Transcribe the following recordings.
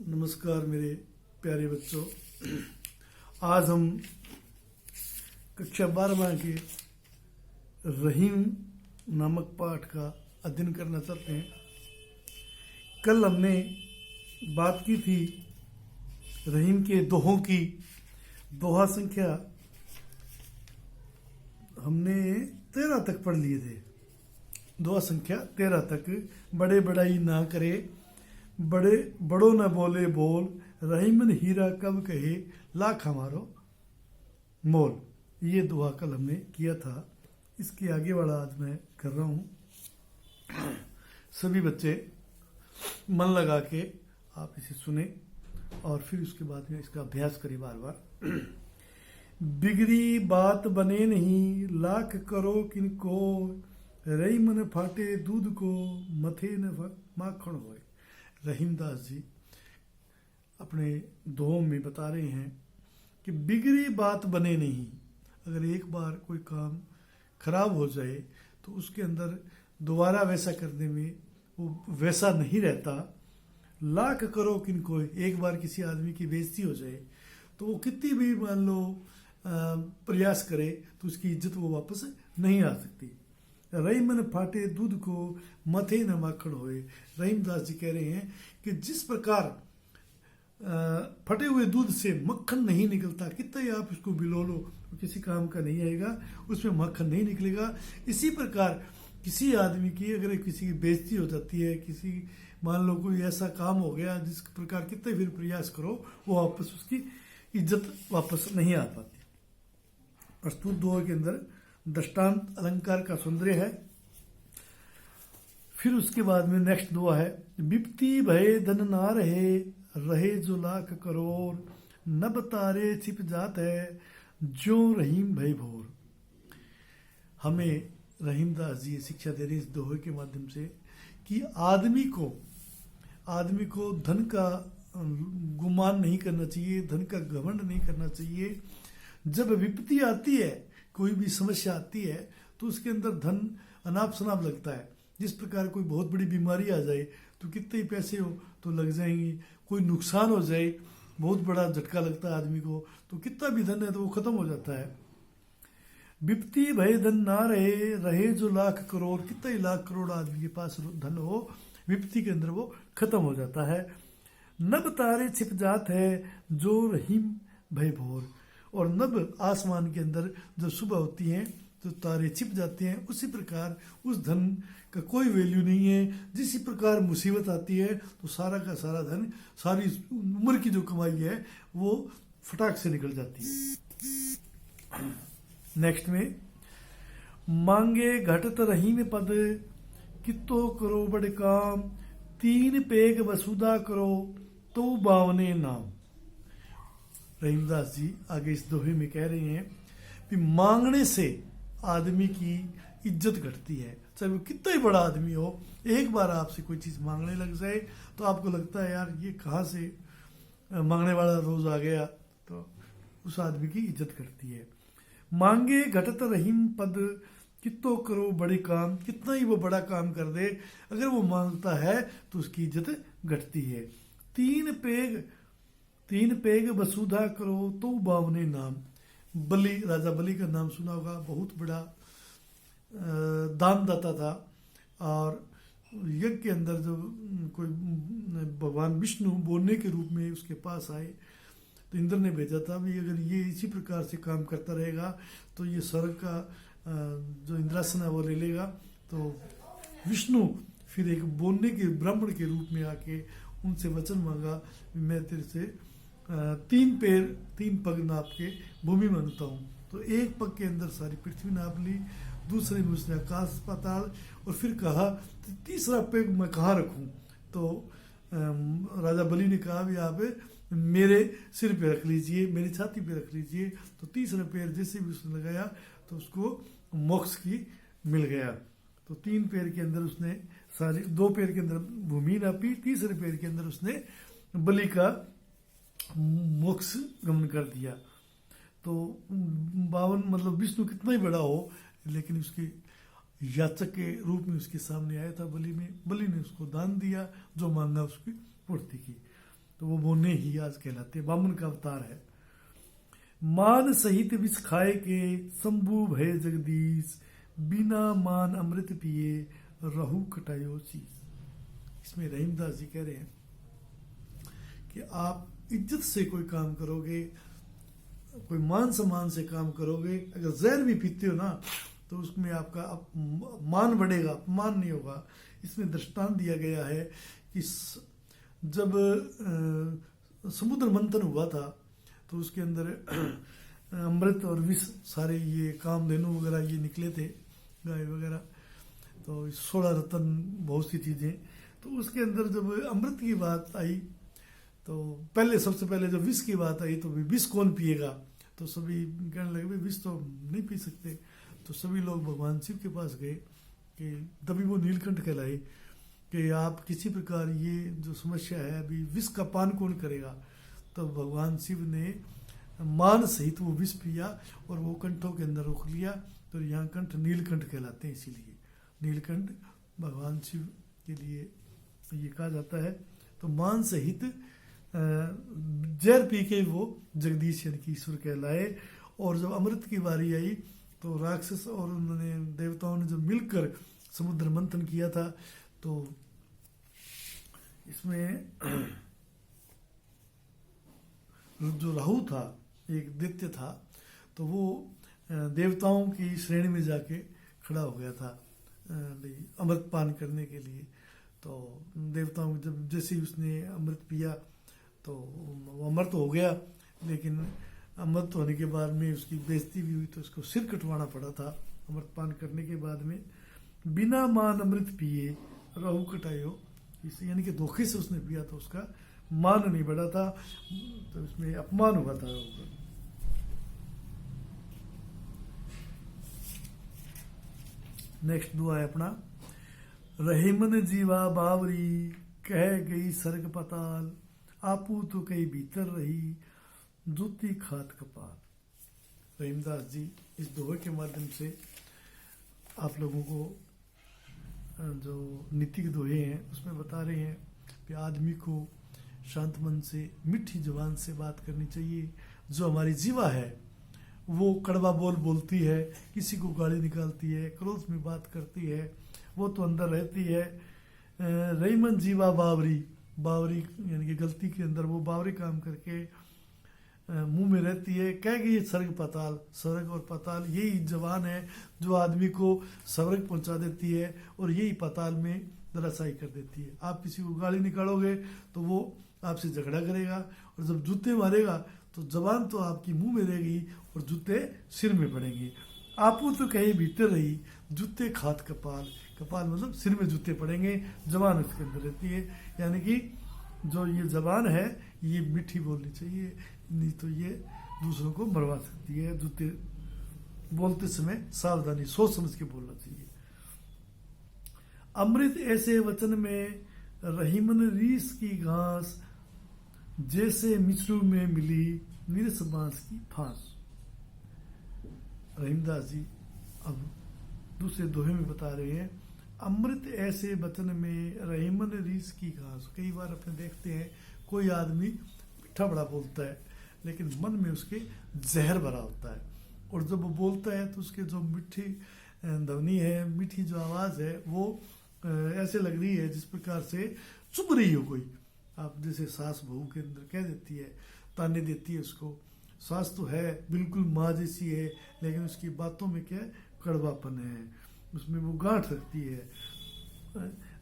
नमस्कार मेरे प्यारे बच्चों। आज हम कक्षा 12 के रहीम नामक पाठ का अध्ययन करना चाहते हैं। कल हमने बात की थी रहीम के दोहों की। दोहा संख्या हमने 13 तक पढ़ लिए थे। दोहा संख्या 13 तक। बड़े बड़ाई ना करे, बड़े बड़ो न बोले बोल, रहीमन हीरा कब कहे, लाख हमारो मोल। ये दोहा कल हमने किया था। इसके आगे वाला आज मैं कर रहा हूँ। सभी बच्चे मन लगा के आप इसे सुने और फिर उसके बाद में इसका अभ्यास करें बार बार। बिगड़ी बात बने नहीं, लाख करो किनको, रहीमन फाटे दूध को, मथे न माखण होए। रहीमदास जी अपने दोहों में बता रहे हैं कि बिगड़ी बात बने नहीं। अगर एक बार कोई काम खराब हो जाए तो उसके अंदर दोबारा वैसा करने में वो वैसा नहीं रहता। लाख करो किनको, एक बार किसी आदमी की बेइज्जती हो जाए तो वो कितनी भी मान लो प्रयास करे तो उसकी इज्जत वो वापस नहीं आ सकती। रहीमन फाटे दूध को, मथे न माखण होए। रहीमदास जी कह रहे हैं कि जिस प्रकार फटे हुए दूध से मक्खन नहीं निकलता, कितना ही आप इसको बिलो लो तो किसी काम का नहीं आएगा, उसमें मक्खन नहीं निकलेगा। इसी प्रकार किसी आदमी की अगर किसी की बेइज्जती हो जाती है, किसी मान लो कोई ऐसा काम हो गया जिस प्रकार कितने फिर प्रयास करो वो वापस उसकी इज्जत वापस नहीं आ पाती। प्रस्तुत दोहे के अंदर दृष्टांत अलंकार का सौंदर्य है। फिर उसके बाद में नेक्स्ट दुआ है, विपत्ति भय धन ना रहे, रहे जो लाख करोड़, नभ तारे छिप जात है, जो रहीम भय भोर। हमें रहीमदास जी शिक्षा दे रहे इस दोहे के माध्यम से कि आदमी को धन का गुमान नहीं करना चाहिए, धन का घमंड नहीं करना चाहिए। जब विपत्ति आती है, कोई भी समस्या आती है तो उसके अंदर धन अनाप शनाप लगता है। जिस प्रकार कोई बहुत बड़ी बीमारी आ जाए तो कितने ही पैसे हो तो लग जाएंगे, कोई नुकसान हो जाए बहुत बड़ा झटका लगता है आदमी को तो कितना भी धन है तो वो खत्म हो जाता है। विपत्ति भय धन ना रहे, रहे जो लाख करोड़, कितना ही लाख करोड़ आदमी के पास धन हो, विपत्ति के अंदर वो खत्म हो जाता है। नभ तारे छिप जात है, जो रहीम भय भोर। और नभ आसमान के अंदर जब सुबह होती है तो तारे छिप जाते हैं, उसी प्रकार उस धन का कोई वैल्यू नहीं है। जिस प्रकार मुसीबत आती है तो सारा का सारा धन, सारी उम्र की जो कमाई है वो फटाक से निकल जाती है। नेक्स्ट में, मांगे घटत रहीम पद, कितो करो बड़े काम, तीन पेग वसुधा करो, तो बावने नाम। रहीमदास जी आगे इस दोहे में कह रहे हैं कि मांगने से आदमी की इज्जत घटती है। चाहे वो कितना ही बड़ा आदमी हो, एक बार आपसे कोई चीज मांगने लग जाए तो आपको लगता है यार ये कहाँ से मांगने वाला रोज आ गया, तो उस आदमी की इज्जत घटती है। मांगे घटत रहीम पद, कितो करो बड़े काम, कितना ही वो बड़ा काम कर दे अगर वो मांगता है तो उसकी इज्जत घटती है। तीन पेग वसुधा करो, तो बावने नाम। बलि, राजा बलि का नाम सुना होगा, बहुत बड़ा दानदाता था। और यज्ञ के अंदर जब कोई भगवान विष्णु बोलने के रूप में उसके पास आए तो इंद्र ने भेजा था भी अगर ये इसी प्रकार से काम करता रहेगा तो ये स्वर्ग का जो इंद्रासन है वो ले लेगा। तो विष्णु फिर एक बोलने के ब्राह्मण के रूप में आके उनसे वचन मांगा, मैं तेरे से 3 पग नाप के भूमि मांगता हूँ। तो एक पग के अंदर सारी पृथ्वी नाप ली, दूसरे में उसने आकाश पाताल, और फिर कहा तीसरा पग मैं कहाँ रखूँ। तो राजा बलि ने कहा भी आप मेरे सिर पे रख लीजिए, मेरी छाती पे रख लीजिए। तो तीसरा पैर जैसे भी उसने लगाया तो उसको मोक्ष की मिल गया। तो 3 पैर के अंदर उसने सारी, 2 पैर के अंदर भूमि नापी, तीसरे पैर के अंदर उसने बलि का मोक्ष गमन कर दिया। तो 52 मतलब विष्णु कितना ही बड़ा हो लेकिन उसके याचक के रूप में उसके सामने आया था बलि ने उसको दान दिया, जो मांगा उसकी पूर्ति की। तो वो मोने ही आज कहलाते, बामन का अवतार है। मान सहित विष खाए के शंभु भय जगदीश, बिना मान अमृत पिए रहु कटायो शीश। इसमें रहीमदास जी कह रहे हैं कि आप इज्जत से कोई काम करोगे, कोई मान सम्मान से काम करोगे, अगर जहर भी पीते हो ना तो उसमें आपका मान बढ़ेगा, अपमान नहीं होगा। इसमें दृष्टांत दिया गया है कि जब समुद्र मंथन हुआ था तो उसके अंदर अमृत और विष सारे ये कामधेनु वगैरह ये निकले थे, गाय वगैरह, तो 16 रत्न बहुत सी चीज़ें। तो उसके अंदर जब अमृत की बात आई तो पहले सबसे पहले जब विष की बात आई तो विष कौन पिएगा, तो सभी कहने लगे भाई विष तो नहीं पी सकते। तो सभी लोग भगवान शिव के पास गए कि तभी वो नीलकंठ कहलाए कि आप किसी प्रकार ये जो समस्या है अभी विष का पान कौन करेगा। तो भगवान शिव ने मान सहित वो विष पिया और वो कंठों के अंदर रोक लिया। तो यहाँ कंठ नीलकंठ कहलाते हैं, इसीलिए नीलकंठ भगवान शिव के लिए ये कहा जाता है। तो मान सहित जहर पी के वो जगदीश यानी कि ईश्वर कहलाए। और जब अमृत की बारी आई तो राक्षस और उन्होंने देवताओं ने जब मिलकर समुद्र मंथन किया था तो इसमें जो राहु था, एक दैत्य था, तो वो देवताओं की श्रेणी में जाके खड़ा हो गया था अमृत पान करने के लिए। तो देवताओं जब जैसे ही उसने अमृत पिया तो वो अमृत हो गया, लेकिन अमृत होने के बाद में उसकी बेइज्जती भी हुई तो उसको सिर कटवाना पड़ा था अमृत पान करने के बाद में। बिना मान अमृत पिए रहु कटायो, इसे यानी कि धोखे से उसने पिया तो उसका मान नहीं बढ़ा था, तो उसमें अपमान हुआ था। नेक्स्ट दुआ है अपना, रहीमन जीवा बावरी कह गई सर्ग पताल, आपू तो कई भीतर रही जूती खात कपाल। रहीमदास जी इस दोहे के माध्यम से आप लोगों को जो नीति के दोहे हैं उसमें बता रहे हैं कि आदमी को शांत मन से मीठी जुबान से बात करनी चाहिए। जो हमारी जीवा है वो कड़वा बोल बोलती है, किसी को गाली निकालती है, क्रोध में बात करती है, वो तो अंदर रहती है। रहीमन जीवा बावरी, बावरी यानी कि गलती के अंदर वो बावरी काम करके मुंह में रहती है। कह गई स्वर्ग पाताल, स्वर्ग और पाताल यही जबान है जो आदमी को स्वर्ग पहुंचा देती है और यही पाताल में धराशायी कर देती है। आप किसी को गाली निकालोगे तो वो आपसे झगड़ा करेगा, और जब जूते मारेगा तो जबान तो आपकी मुंह में रहेगी और जूते सिर में पड़ेंगे। आपू तो कहीं भीतर रही जूते खात कपाल, कपाल मतलब सिर में जूते पड़ेंगे, जबान उसके अंदर रहती है। यानी कि जो ये जबान है ये मीठी बोलनी चाहिए, नहीं तो ये दूसरों को मरवा सकती है। जूते बोलते समय सावधानी सोच समझ के बोलना चाहिए। अमृत ऐसे वचन में रहीमन रीस की घास, जैसे मिश्रू में मिली निरस बांस की फांस। रहीमदास जी अब दूसरे दोहे में बता रहे हैं, अमृत ऐसे वचन में रहीमन रीस की घास। कई बार अपने देखते हैं कोई आदमी मीठा बड़ा बोलता है लेकिन मन में उसके जहर भरा होता है, और जब वो बोलता है तो उसके जो मीठी ध्वनि है, मीठी जो आवाज़ है वो ऐसे लग रही है जिस प्रकार से चुभ रही हो कोई। आप जैसे सास बहू के अंदर कह देती है, ताने देती है उसको। सास तो है बिल्कुल माँ जैसी है लेकिन उसकी बातों में क्या कड़वापन है, उसमें वो गांठ रखती है।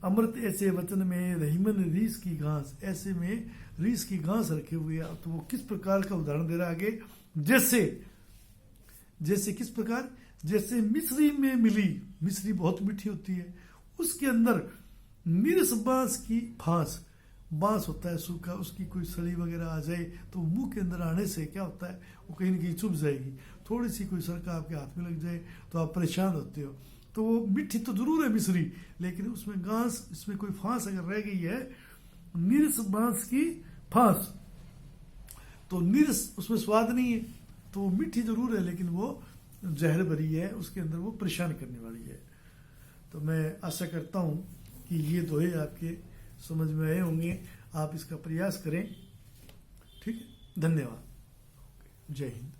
अमृत ऐसे वचन में रहीमन रीस की घास, ऐसे में रीस की घास रखे हुए है। तो वो किस प्रकार का उदाहरण दे रहा है आगे, जैसे किस प्रकार, जैसे मिश्री में मिली, मिश्री बहुत मीठी होती है, उसके अंदर निरस बांस की फांस, बांस होता है सूखा, उसकी कोई सड़ी वगैरह आ जाए तो मुंह के अंदर आने से क्या होता है वो कहीं ना कहीं चुभ जाएगी। थोड़ी सी कोई सरका आपके हाथ में लग जाए तो आप परेशान होते हो। तो वो मीठी तो जरूर है मिश्री, लेकिन उसमें घास, इसमें कोई फांस अगर रह गई है, निरस बांस की फांस, तो निरस उसमें स्वाद नहीं है, तो वो मीठी जरूर है लेकिन वो जहर भरी है, उसके अंदर वो परेशान करने वाली है। तो मैं आशा करता हूँ कि ये दोहे आपके समझ में आए होंगे, आप इसका प्रयास करें। ठीक है, धन्यवाद, जय हिंद।